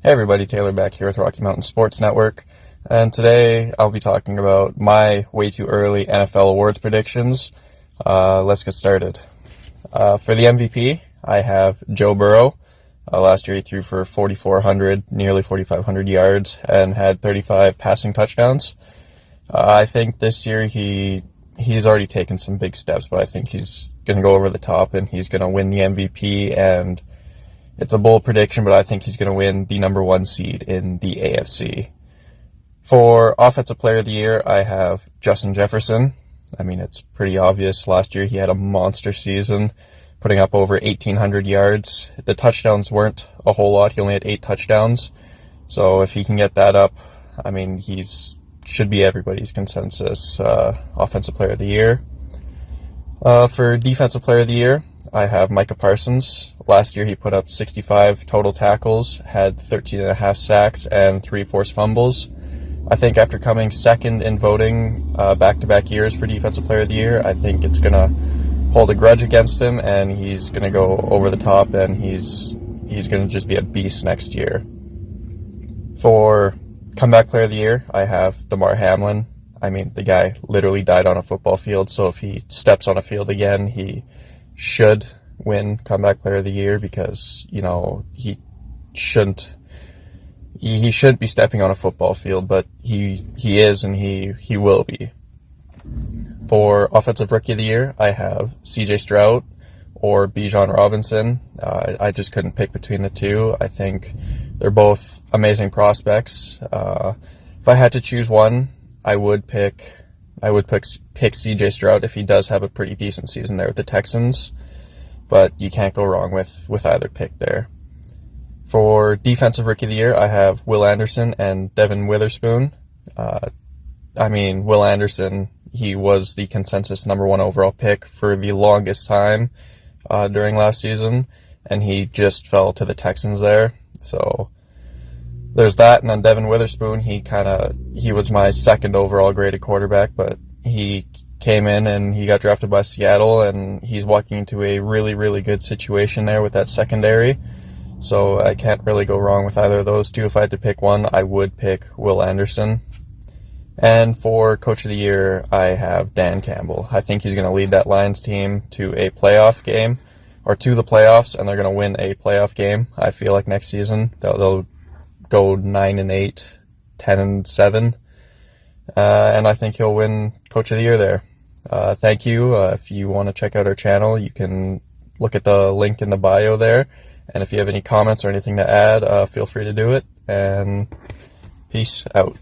Hey everybody, Taylor back here with Rocky Mountain Sports Network, and today I'll be talking about my way too early NFL awards predictions. Let's get started. For the MVP, I have Joe Burrow. Last year he threw for 4,400, nearly 4,500 yards, and had 35 passing touchdowns. I think this year he's already taken some big steps, but I think he's going to go over the top and he's going to win the MVP, and it's a bold prediction, but I think he's going to win the number one seed in the AFC. For Offensive Player of the Year, I have Justin Jefferson. I mean, it's pretty obvious. Last year he had a monster season, putting up over 1,800 yards. The touchdowns weren't a whole lot. He only had 8 touchdowns. So if he can get that up, I mean, should be everybody's consensus Offensive Player of the Year. For Defensive Player of the Year, I have Micah Parsons. Last year he put up 65 total tackles, had 13.5 sacks, and 3 forced fumbles. I think after coming second in voting back-to-back years for Defensive Player of the Year, I think it's going to hold a grudge against him, and he's going to go over the top, and he's going to just be a beast next year. For Comeback Player of the Year, I have Damar Hamlin. I mean, the guy literally died on a football field, so if he steps on a field again, he should win Comeback Player of the Year because, he shouldn't be stepping on a football field, but he is, and he will be. For Offensive Rookie of the Year, I have CJ Stroud or Bijan Robinson. I just couldn't pick between the two. I think they're both amazing prospects. If I had to choose one, I would pick CJ Stroud if he does have a pretty decent season there with the Texans, but you can't go wrong with either pick there. For Defensive Rookie of the Year, I have Will Anderson and Devin Witherspoon. Will Anderson, he was the consensus number 1 overall pick for the longest time during last season, and he just fell to the Texans there. So there's that, and then Devin Witherspoon, he was my second overall graded quarterback, but he came in and he got drafted by Seattle, and he's walking into a really, really good situation there with that secondary. So I can't really go wrong with either of those two. If I had to pick one, I would pick Will Anderson. And for Coach of the Year, I have Dan Campbell. I think he's going to lead that Lions team to a playoff game, or to the playoffs, and they're going to win a playoff game. I feel like next season they'll go 9-8, 10-7, and I think he'll win Coach of the Year there. Thank you. If you want to check out our channel, you can look at the link in the bio there. And if you have any comments or anything to add, feel free to do it. And peace out.